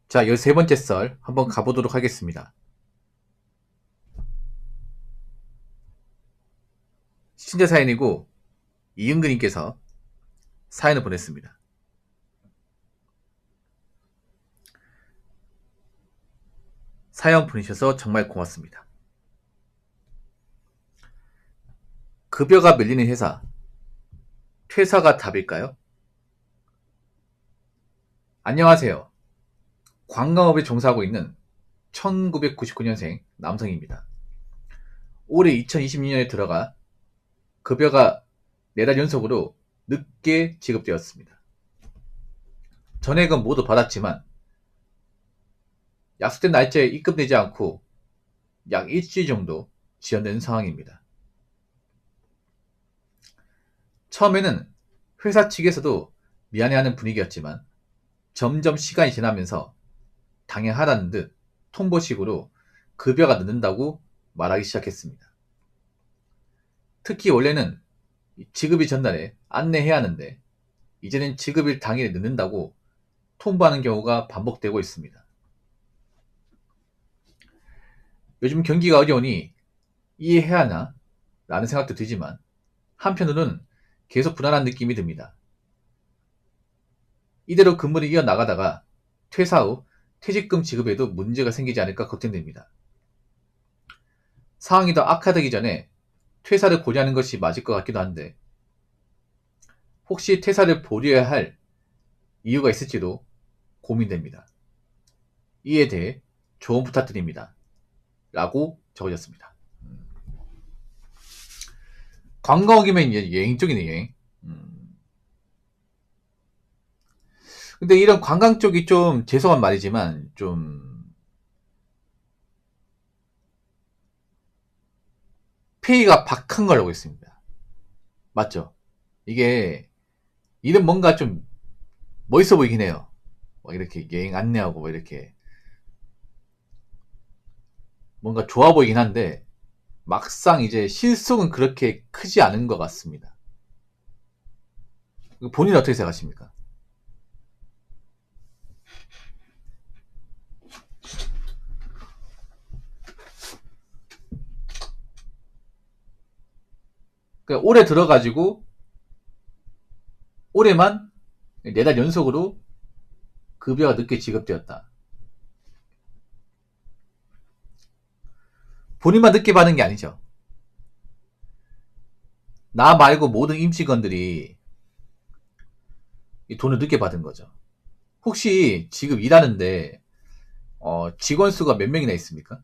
자, 13번째 썰 한번 가보도록 하겠습니다. 신재 사연이고 이은근님께서 사연을 보냈습니다. 사연 보내셔서 정말 고맙습니다. 급여가 밀리는 회사, 퇴사가 답일까요? 안녕하세요. 관광업에 종사하고 있는 1999년생 남성입니다. 올해 2022년에 들어가 급여가 4달 연속으로 늦게 지급되었습니다. 전액은 모두 받았지만 약속된 날짜에 입금되지 않고 약 일주일 정도 지연되는 상황입니다. 처음에는 회사 측에서도 미안해하는 분위기였지만 점점 시간이 지나면서 당연하다는 듯 통보식으로 급여가 늦는다고 말하기 시작했습니다. 특히 원래는 지급일 전날에 안내해야 하는데 이제는 지급일 당일에 늦는다고 통보하는 경우가 반복되고 있습니다. 요즘 경기가 어려우니 이해해야 하나? 라는 생각도 들지만 한편으로는 계속 불안한 느낌이 듭니다. 이대로 근무를 이어나가다가 퇴사 후 퇴직금 지급에도 문제가 생기지 않을까 걱정됩니다. 상황이 더 악화되기 전에 퇴사를 고려하는 것이 맞을 것 같기도 한데 혹시 퇴사를 보류해야 할 이유가 있을지도 고민됩니다. 이에 대해 조언 부탁드립니다. 라고 적어졌습니다. 관광이면 이제 여행 쪽이네, 여행. 근데 이런 관광 쪽이 좀 죄송한 말이지만 좀 페이가 박한 걸 알고 있습니다. 맞죠? 이게 이름 뭔가 좀 멋있어 보이긴 해요. 뭐 이렇게 여행 안내하고 뭐 이렇게 뭔가 좋아 보이긴 한데 막상 이제 실속은 그렇게 크지 않은 것 같습니다. 본인 어떻게 생각하십니까? 그러니까 올해 들어가지고 올해만 4달 연속으로 급여가 늦게 지급되었다. 본인만 늦게 받는 게 아니죠. 나 말고 모든 임직원들이 이 돈을 늦게 받은 거죠. 혹시 지금 일하는데 직원 수가 몇 명이나 있습니까?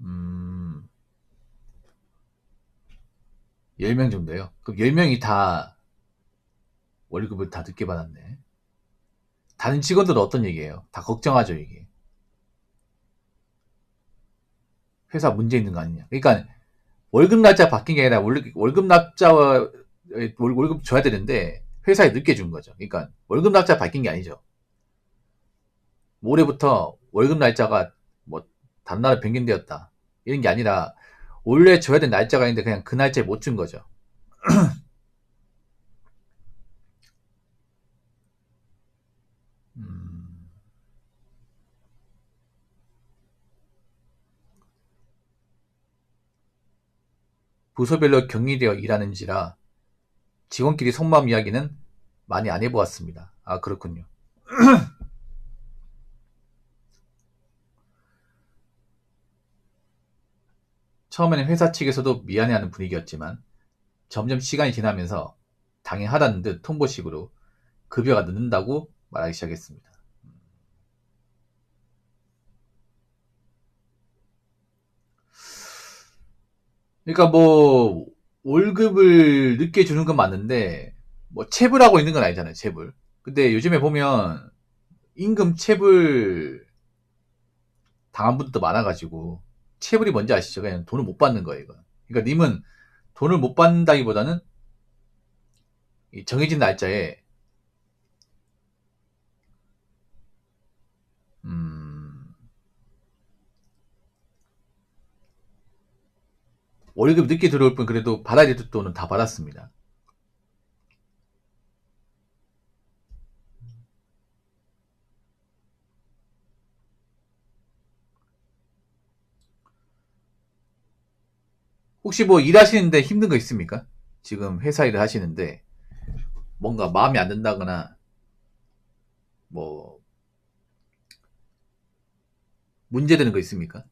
음, 10명 정도요. 그럼 10명이 다 월급을 다 늦게 받았네. 다른 직원들은 어떤 얘기예요? 다 걱정하죠, 이게. 회사 문제 있는 거 아니냐. 그러니까 월급 날짜 바뀐 게 아니라 월급 날짜와 월급 줘야 되는데 회사에 늦게 준 거죠. 그러니까 월급 날짜 바뀐 게 아니죠. 올해부터 월급 날짜가 뭐 단날에 변경되었다. 이런 게 아니라 원래 줘야 될 날짜가 있는데 그냥 그 날짜에 못 준 거죠. 음, 부서별로 격리되어 일하는지라 직원끼리 속마음 이야기는 많이 안 해보았습니다. 아, 그렇군요. 처음에는 회사 측에서도 미안해하는 분위기였지만 점점 시간이 지나면서 당연하다는 듯 통보식으로 급여가 늦는다고 말하기 시작했습니다. 그러니까 뭐 월급을 늦게 주는 건 맞는데 뭐 체불하고 있는 건 아니잖아요, 체불. 근데 요즘에 보면 임금 체불 당한 분들도 많아가지고 체불이 뭔지 아시죠? 그냥 돈을 못 받는 거예요, 이거. 그러니까 님은 돈을 못 받는다기보다는 이 정해진 날짜에 음, 월급 늦게 들어올 뿐 그래도 받아야 될 돈은 다 받았습니다. 혹시 뭐 일하시는데 힘든 거 있습니까? 지금 회사 일을 하시는데 뭔가 마음에 안 든다거나 뭐 문제되는 거 있습니까?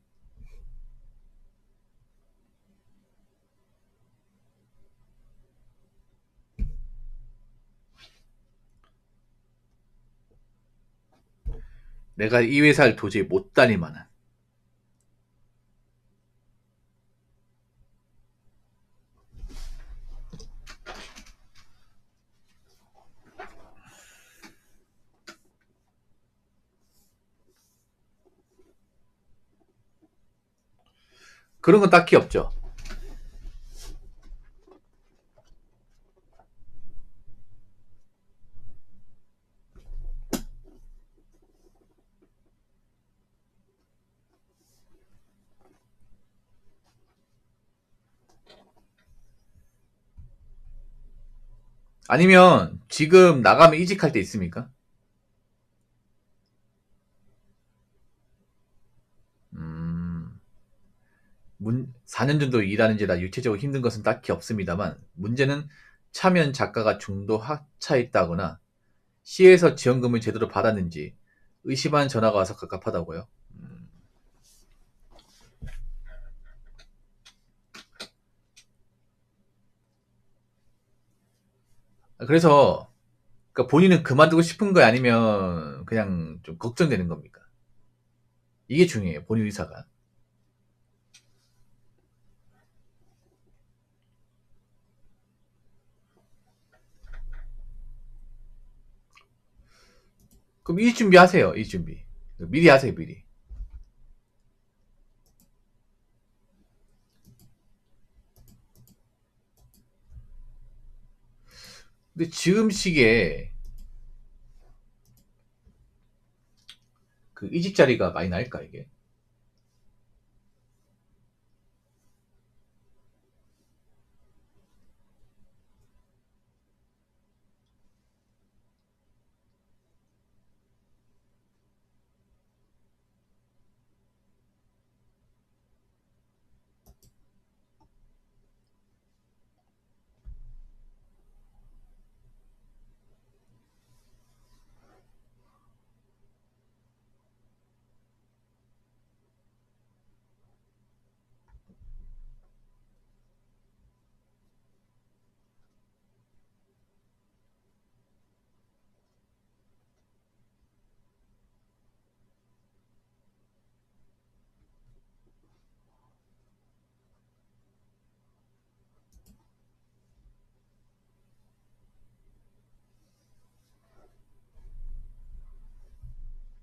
내가 이 회사를 도저히 못 다닐 만한. 그런 건 딱히 없죠. 아니면 지금 나가면 이직할 때 있습니까? 음, 4년 정도 일하는지라 육체적으로 힘든 것은 딱히 없습니다만 문제는 차면 작가가 중도 하차했다거나 시에서 지원금을 제대로 받았는지 의심한 전화가 와서 갑갑하다고요. 그래서 그러니까 본인은 그만두고 싶은 거야 아니면 그냥 좀 걱정되는 겁니까? 이게 중요해요. 본인 의사가. 그럼 이직 준비하세요. 이직 준비. 미리 하세요. 미리. 근데 지금 시기에 그 이직 자리가 많이 날까 이게?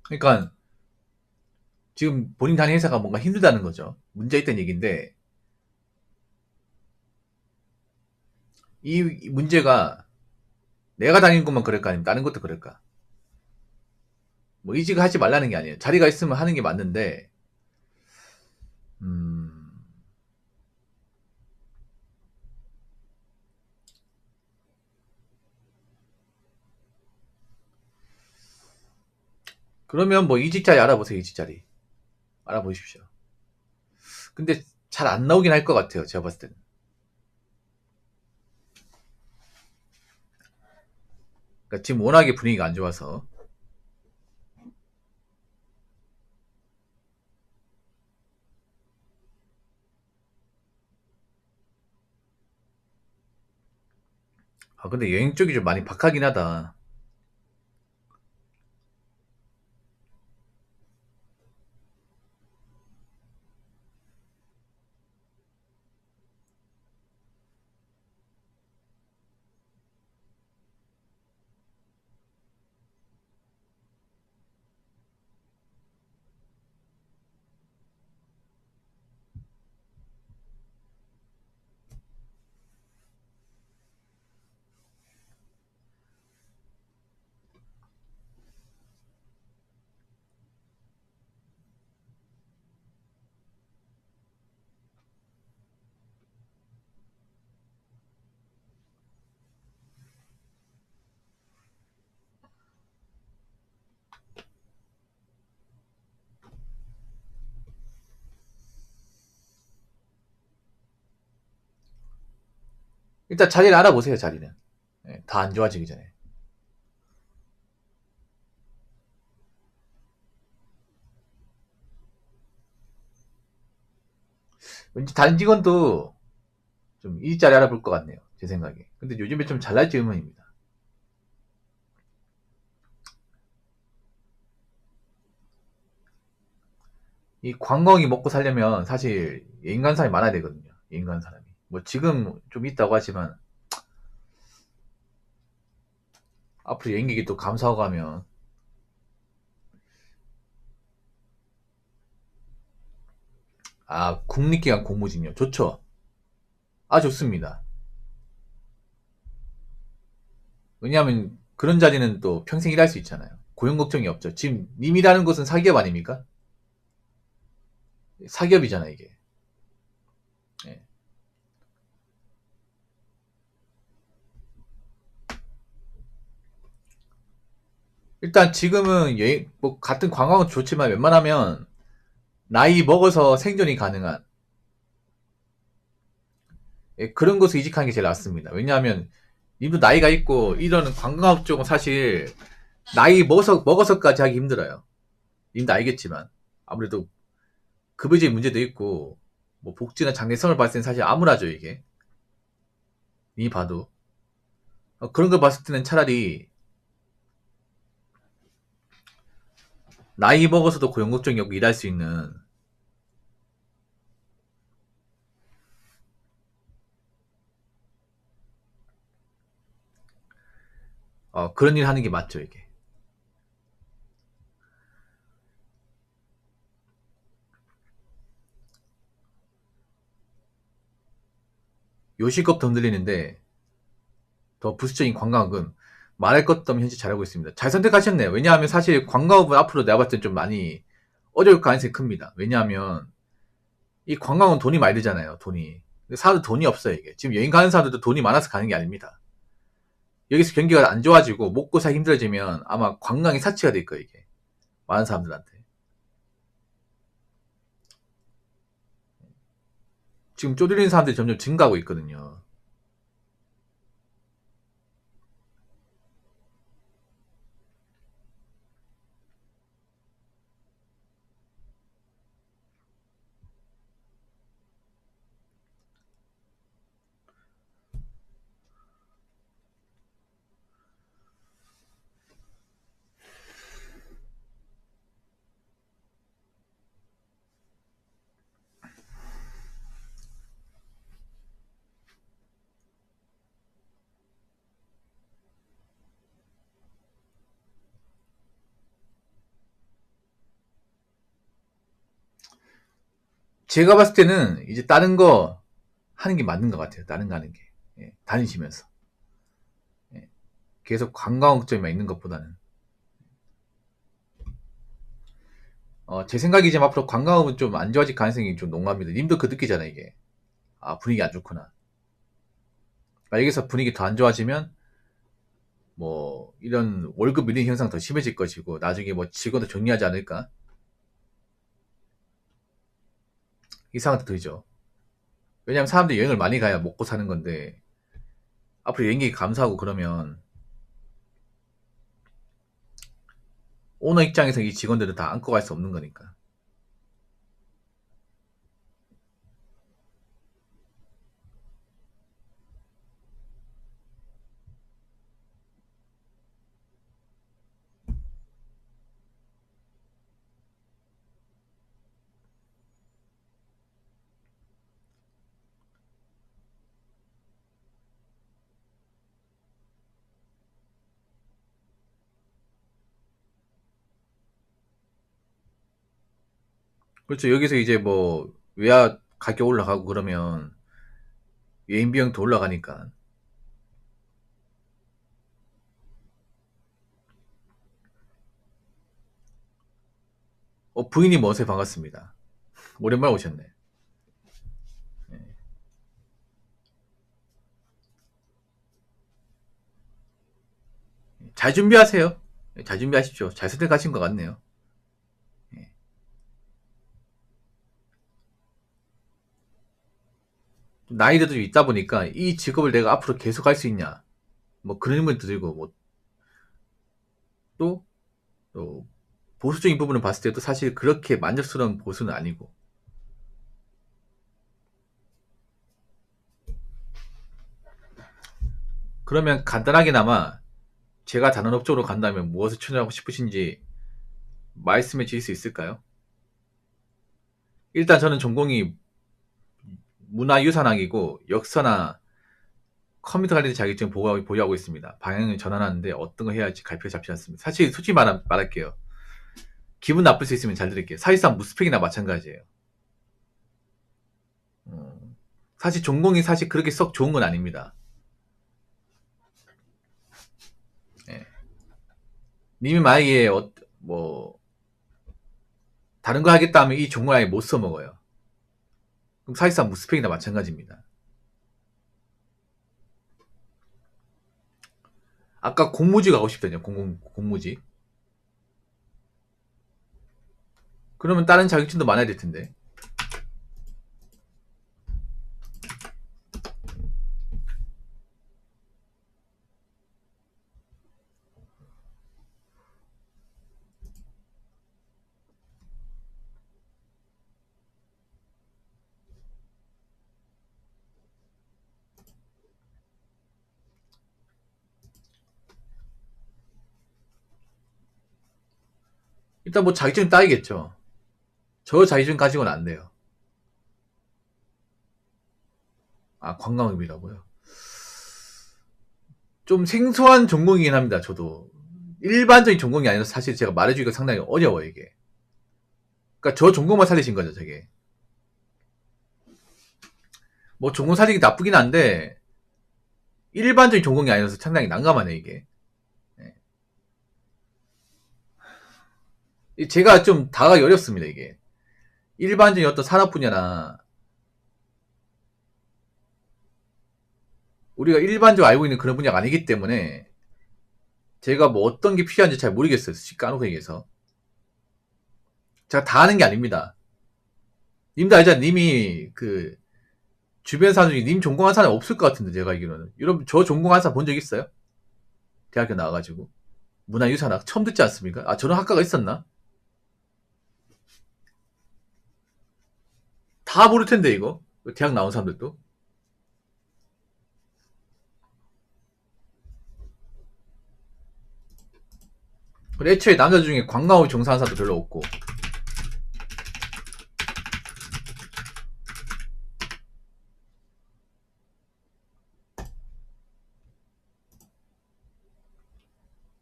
그러니까 지금 본인 다니는 회사가 뭔가 힘들다는 거죠. 문제 있다는 얘기인데 이 문제가 내가 다니는 것만 그럴까 아니면 다른 것도 그럴까? 뭐 이직을 하지 말라는 게 아니에요. 자리가 있으면 하는 게 맞는데 음, 그러면 뭐 이직 자리 알아보세요. 이직 자리 알아보십시오. 근데 잘 안 나오긴 할 것 같아요. 제가 봤을 때는. 그러니까 지금 워낙에 분위기가 안 좋아서. 아 근데 여행 쪽이 좀 많이 박하긴 하다. 일단 자리를 알아보세요, 자리는. 예, 다 안 좋아지기 전에. 왠지 다른 직원도 좀 일자리 알아볼 것 같네요. 제 생각에. 근데 요즘에 좀 잘날지 의문입니다. 이 관광이 먹고 살려면 사실 여행 간 사람이 많아야 되거든요. 여행 간 사람이. 뭐 지금 좀 있다고 하지만 앞으로 여행객이 또 감소하고 가면 국립기관 공무진요. 좋죠. 좋습니다. 왜냐하면 그런 자리는 또 평생 일할 수 있잖아요. 고용 걱정이 없죠. 지금 님 일하는 곳은 사기업 아닙니까? 사기업이잖아 이게. 예. 일단 지금은 여행 뭐 같은 관광은 좋지만 웬만하면 나이 먹어서 생존이 가능한 그런 곳을 이직하는 게 제일 낫습니다. 왜냐하면 님도 나이가 있고 이런 관광업 쪽은 사실 나이 먹어서까지 하기 힘들어요. 님도 알겠지만 아무래도 급여제 문제도 있고 뭐 복지나 장래성을 봤을 때는 사실 암울하죠 이게. 니 봐도 그런 걸 봤을 때는 차라리 나이 먹어서도 고용 걱정이 없고 일할 수 있는 그런 일 하는 게 맞죠 이게. 요식업 더 늘리는데 더 부수적인 관광은 말할 것도 없는 현실 잘하고 있습니다. 잘 선택하셨네요. 왜냐하면 사실 관광업은 앞으로 내가 봤을 때 좀 많이 어려울 가능성이 큽니다. 왜냐하면 이 관광은 돈이 많이 들잖아요. 돈이. 근데 사람들 돈이 없어요 이게. 지금 여행 가는 사람들도 돈이 많아서 가는 게 아닙니다. 여기서 경기가 안 좋아지고 먹고 살기 힘들어지면 아마 관광이 사치가 될 거예요 이게. 많은 사람들한테. 지금 쪼들리는 사람들이 점점 증가하고 있거든요. 제가 봤을 때는 이제 다른 거 하는 게 맞는 것 같아요. 다른 거 하는 게. 예, 다니시면서. 예, 계속 관광 걱정만 있는 것보다는. 제 생각이지만 앞으로 관광업은 좀 안 좋아질 가능성이 좀 농후합니다. 님도 그 느끼잖아요, 이게. 분위기 안 좋구나. 여기서 분위기 더 안 좋아지면, 뭐, 이런 월급 밀리는 현상 더 심해질 것이고, 나중에 뭐 직원도 정리하지 않을까? 이 생각도 들죠. 왜냐면 사람들이 여행을 많이 가야 먹고 사는 건데, 앞으로 여행객이 감소하고 그러면, 오너 입장에서 이 직원들을 다 안고 갈 수 없는 거니까. 그렇죠. 여기서 이제 뭐, 외화 가격 올라가고 그러면, 여행 비용도 올라가니까. 부인이 머세 반갑습니다. 오랜만에 오셨네. 잘 준비하세요. 잘 준비하십시오. 잘 선택하신 것 같네요. 예. 나이도 좀 있다 보니까 이 직업을 내가 앞으로 계속 할 수 있냐, 뭐 그런 의문도 들고, 뭐 또, 또 보수적인 부분을 봤을 때도 사실 그렇게 만족스러운 보수는 아니고. 그러면 간단하게나마 제가 다른 업종으로 간다면 무엇을 추천하고 싶으신지 말씀해 주실 수 있을까요? 일단 저는 전공이 문화유산학이고 역사나 컴퓨터 관련 자격증 보유하고 있습니다. 방향을 전환하는데 어떤 거 해야 할지 갈피가 잡히지 않습니다. 사실 솔직히 말할게요. 기분 나쁠 수 있으면 잘 들을게요. 사실상 무스펙이나 마찬가지예요. 사실 전공이 사실 그렇게 썩 좋은 건 아닙니다. 예. 님이 만약에 뭐 다른 거 하겠다 하면 이 전공을 아예 못 써먹어요. 그럼 사실상 무스펙이나 마찬가지입니다. 아까 공무지 가고 싶다뇨. 공무지. 그러면 다른 자격증도 많아야 될 텐데. 일단 뭐 자격증 따야겠죠. 저 자격증 가지고는 안 돼요. 아, 관광업이라고요? 좀 생소한 전공이긴 합니다. 저도 일반적인 전공이 아니라서 사실 제가 말해주기가 상당히 어려워요, 이게. 그러니까 저 전공만 살리신 거죠, 저게. 뭐 전공 살리기 나쁘긴 한데 일반적인 전공이 아니라서 상당히 난감하네, 이게. 제가 좀 다가가기 어렵습니다, 이게. 일반적인 어떤 산업 분야나 우리가 일반적으로 알고 있는 그런 분야가 아니기 때문에 제가 뭐 어떤 게 필요한지 잘 모르겠어요. 솔직히 까놓고 얘기해서. 제가 다 아는 게 아닙니다. 님도 알잖아요. 님이 그 주변 사람 중에 님 전공한 사람 없을 것 같은데, 제가 알기로는. 여러분, 저 전공한 사람 본 적 있어요? 대학교 나와가지고. 문화유산학 처음 듣지 않습니까? 아, 저런 학과가 있었나? 다 모를 텐데, 이거. 대학 나온 사람들도. 그리고 애초에 남자 중에 관광업 종사하는 사람도 별로 없고.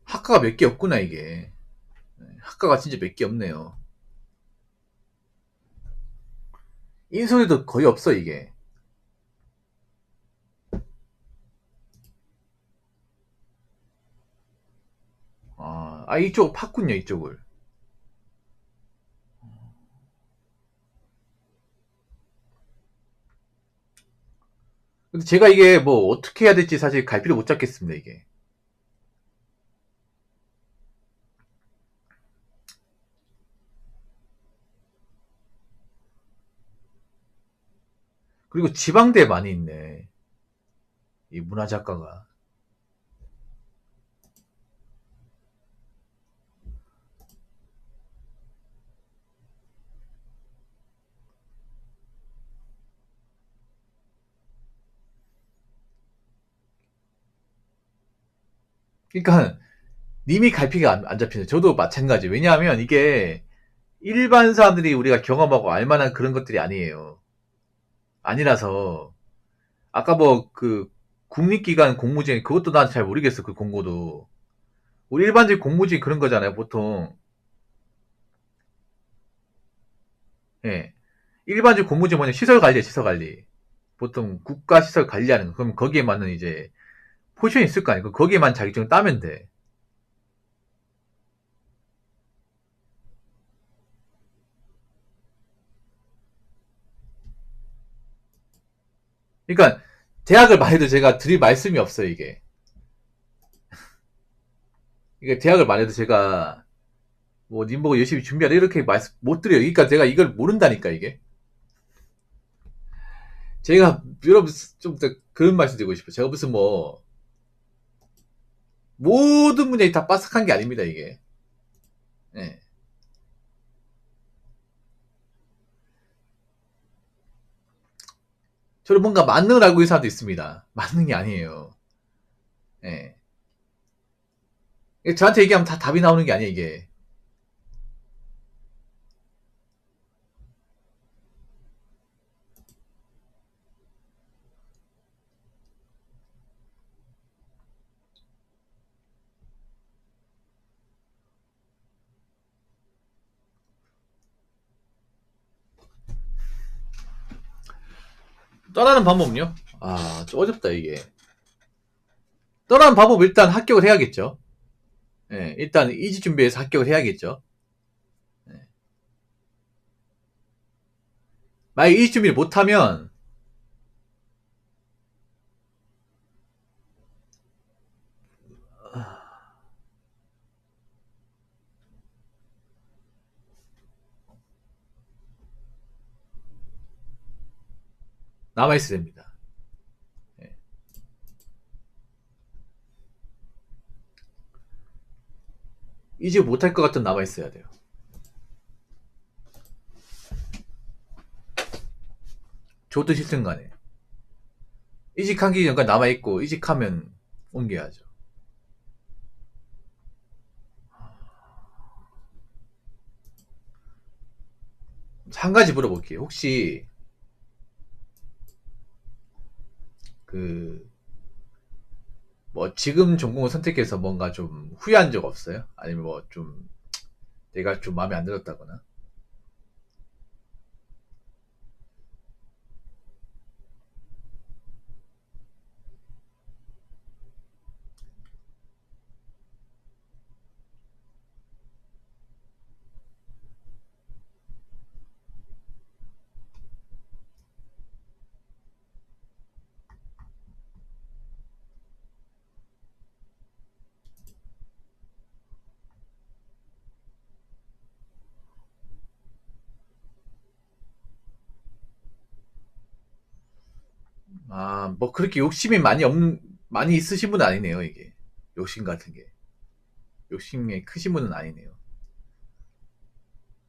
학과가 몇 개 없구나, 이게. 학과가 진짜 몇 개 없네요. 인솔이도 거의 없어, 이게. 이쪽 팠군요, 이쪽을. 근데 제가 이게 뭐 어떻게 해야 될지 사실 갈피를 못 잡겠습니다, 이게. 그리고 지방대에 많이 있네, 이 문화작가가. 그러니까 님이 갈피가 안 잡히네. 저도 마찬가지. 왜냐하면 이게 일반 사람들이 우리가 경험하고 알만한 그런 것들이 아니에요. 아니라서 아까 뭐 그 국립기관 공무제 그것도 난 잘 모르겠어. 그 공고도 우리 일반적인 공무지 그런 거잖아요, 보통. 예, 일반적인 공무지 뭐냐, 시설 관리야, 시설 관리. 보통 국가 시설 관리하는 거. 그럼 거기에 맞는 이제 포지션이 있을 거 아니에요. 거기에만 자격증을 따면 돼. 그러니까 대학을 말해도 제가 드릴 말씀이 없어요, 이게. 이게 대학을 말해도 제가 뭐 님 보고 열심히 준비하라 이렇게 말씀 못 드려요. 그러니까 제가 이걸 모른다니까, 이게. 제가 여러분 좀 더 그런 말씀 드리고 싶어요. 제가 무슨 뭐 모든 문제가 다 빠삭한 게 아닙니다 이게. 예. 저는 뭔가 만능을 알고 있는 사람도 있습니다. 만능이 아니에요. 예. 저한테 얘기하면 다 답이 나오는 게 아니에요 이게. 떠나는 방법은요? 아, 좀 어렵다 이게. 떠나는 방법 일단 합격을 해야겠죠. 예, 일단 이직 준비해서 합격을 해야겠죠. 예. 만약 이직 준비를 못하면 남아있어야 됩니다. 예. 이직 못할 것 같으면 남아있어야 돼요. 좋든 싫든 간에. 이직하기 전까지 남아있고 이직하면 옮겨야죠. 한 가지 물어볼게요. 혹시 그 뭐 지금 전공을 선택해서 뭔가 좀 후회한 적 없어요? 아니면 뭐 좀 내가 좀 마음에 안 들었다거나? 아, 뭐 그렇게 욕심이 많이 있으신 분은 아니네요, 이게. 욕심 같은 게. 욕심이 크신 분은 아니네요.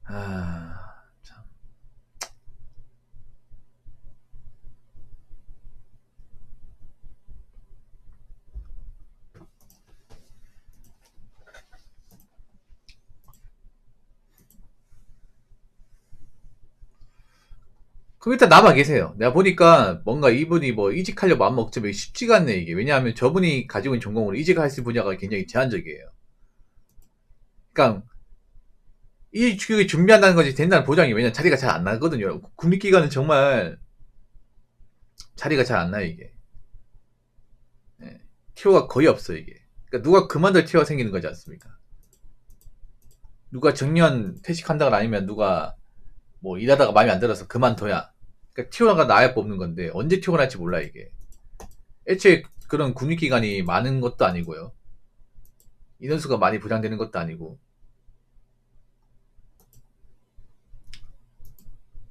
아, 참. 그럼 일단 남아 계세요. 내가 보니까 뭔가 이분이 뭐 이직하려고 마음 먹자면 쉽지가 않네, 이게. 왜냐하면 저분이 가지고 있는 전공으로 이직할 수 있는 분야가 굉장히 제한적이에요. 그러니까 이 교육을 준비한다는 것이 된다는 보장이 왜냐면 자리가 잘 안 나거든요. 국립기관은 정말 자리가 잘 안 나요, 이게. 예. 티오가 거의 없어요, 이게. 그러니까 누가 그만둘 티오가 생기는 거지 않습니까? 누가 정년 퇴직한다거나 아니면 누가 뭐 일하다가 마음에 안 들어서 그만둬야. 그러니까 티오가 나야 뽑는 건데 언제 티오가 날지 몰라, 이게. 애초에 그런 국립기관이 많은 것도 아니고요. 인원수가 많이 부장되는 것도 아니고.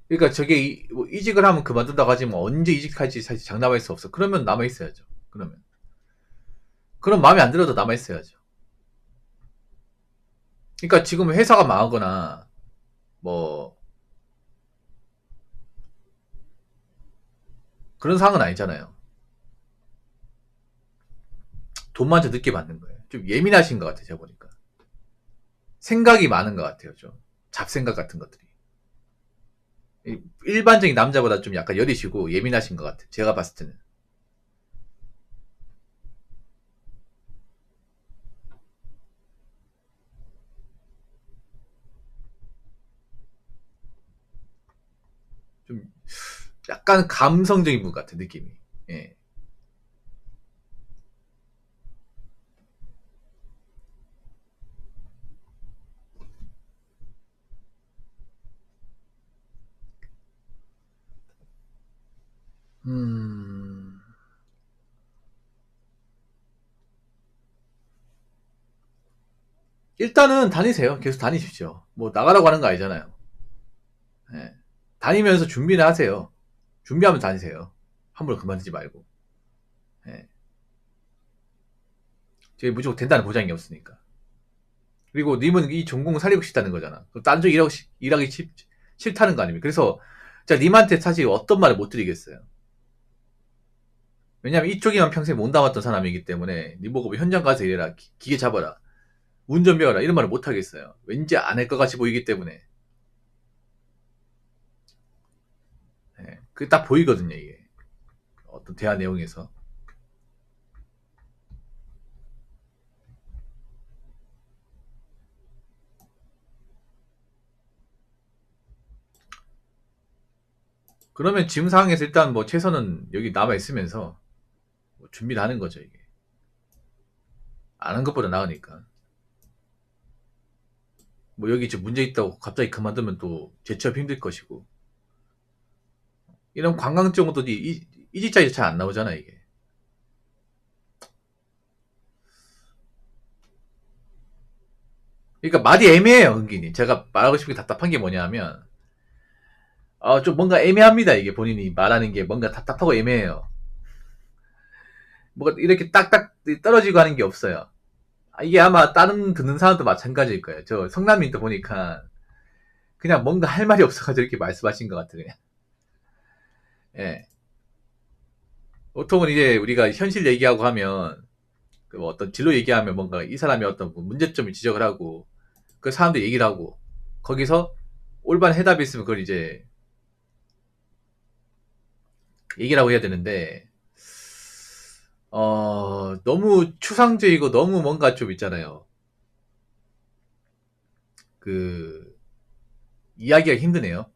그러니까 저게 뭐 이직을 하면 그만둔다고 하지만 언제 이직할지 사실 장담할 수 없어. 그러면 남아있어야죠. 그러면. 그럼 마음에 안 들어도 남아있어야죠. 그러니까 지금 회사가 망하거나 뭐 그런 상황은 아니잖아요. 돈만 더 늦게 받는 거예요. 좀 예민하신 것 같아요, 제가 보니까. 생각이 많은 것 같아요, 좀. 잡생각 같은 것들이. 일반적인 남자보다 좀 약간 여리시고 예민하신 것 같아요. 제가 봤을 때는. 좀 약간 감성적인 분 같아, 느낌이. 예. 음, 일단은 다니세요. 계속 다니십시오. 뭐 나가라고 하는 거 아니잖아요. 예. 다니면서 준비는 하세요. 준비하면 다니세요. 함부로 그만두지 말고. 예. 저희 무조건 된다는 보장이 없으니까. 그리고 님은 이 전공을 살리고 싶다는 거잖아. 딴 쪽 일하기 싫다는 거 아닙니까? 그래서 제가 님한테 사실 어떤 말을 못 드리겠어요. 왜냐면 이쪽에만 평생 몸담았던 사람이기 때문에 님 보고 현장 가서 일해라, 기계 잡아라, 운전 배워라 이런 말을 못 하겠어요. 왠지 안 할 것 같이 보이기 때문에. 예. 그게 딱 보이거든요, 이게. 어떤 대화 내용에서. 그러면 지금 상황에서 일단 뭐 최선은 여기 남아 있으면서 뭐 준비를 하는 거죠, 이게. 안 한 것보다 나으니까. 뭐 여기 지금 문제 있다고 갑자기 그만두면 또 재취업 힘들 것이고. 이런 관광 정도 이 지자에서 잘 안 나오잖아, 이게. 그러니까 말이 애매해요, 은근히. 제가 말하고 싶은 게 답답한 게 뭐냐면, 좀 뭔가 애매합니다, 이게 본인이 말하는 게 뭔가 답답하고 애매해요. 뭐가 이렇게 딱딱 떨어지고 하는 게 없어요. 이게 아마 다른 듣는 사람도 마찬가지일 거예요. 저 성남민도 보니까 그냥 뭔가 할 말이 없어가지고 이렇게 말씀하신 것 같아요, 그냥. 예. 보통은 이제 우리가 현실 얘기하고 하면, 그뭐 어떤 진로 얘기하면 뭔가 이 사람이 어떤 문제점을 지적을 하고, 그 사람들 얘기를 하고, 거기서 올바른 해답이 있으면 그걸 이제 얘기라고 해야 되는데, 너무 추상적이고 너무 뭔가 좀 있잖아요. 그, 이야기가 힘드네요.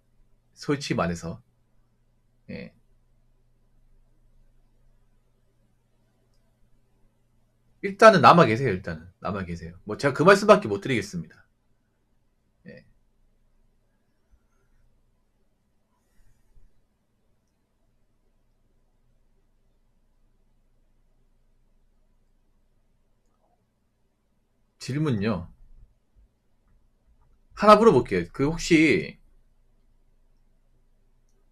솔직히 말해서. 예. 일단은 남아 계세요, 일단은. 남아 계세요. 뭐 제가 그 말씀밖에 못 드리겠습니다. 예. 질문요. 하나 물어볼게요. 그 혹시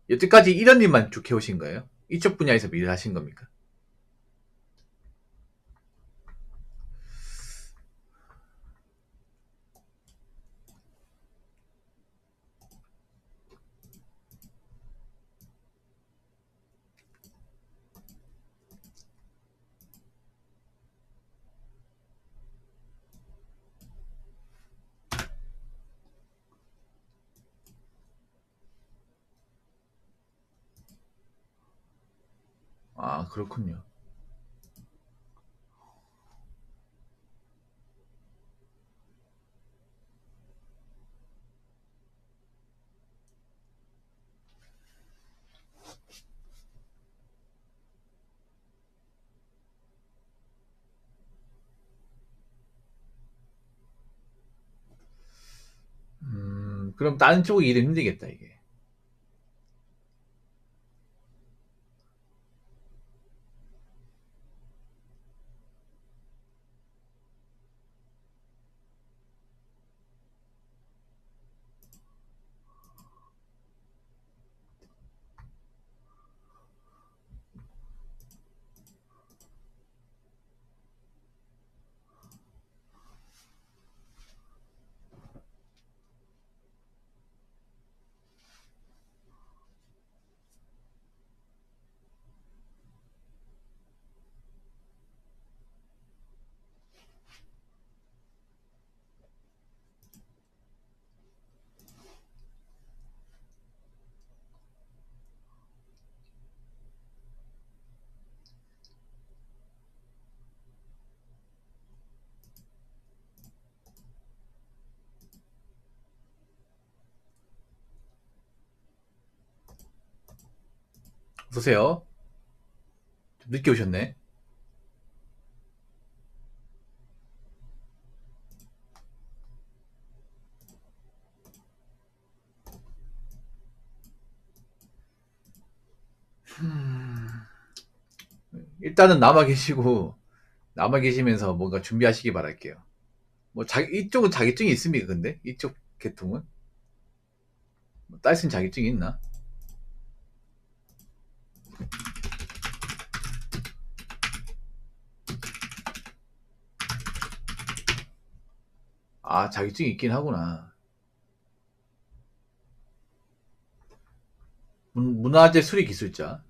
여태까지 이런 일만 쭉 해오신 거예요? 이쪽 분야에서 일을 하신 겁니까? 아, 그렇군요. 그럼 다른 쪽 일은 힘들겠다, 이게. 보세요. 좀 늦게 오셨네. 일단은 남아 계시면서 뭔가 준비하시기 바랄게요. 뭐, 이쪽은 자격증이 있습니까, 근데? 이쪽 계통은? 뭐, 딸쓴 자격증이 있나? 아, 자격증이 있긴 하구나. 문화재 수리 기술자.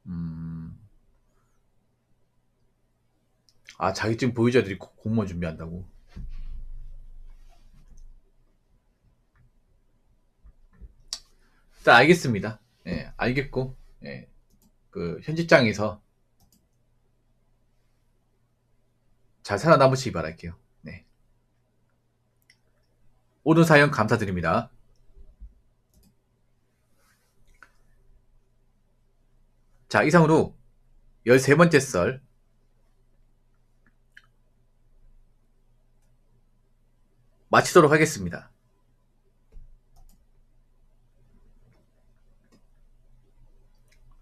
음, 아, 자격증 보유자들이 공무원 준비한다고. 일단 알겠습니다. 예, 알겠고, 예, 그 현직장에서 잘 살아남으시기 바랄게요. 네. 오늘 사연 감사드립니다. 자, 이상으로 13번째 썰 마치도록 하겠습니다.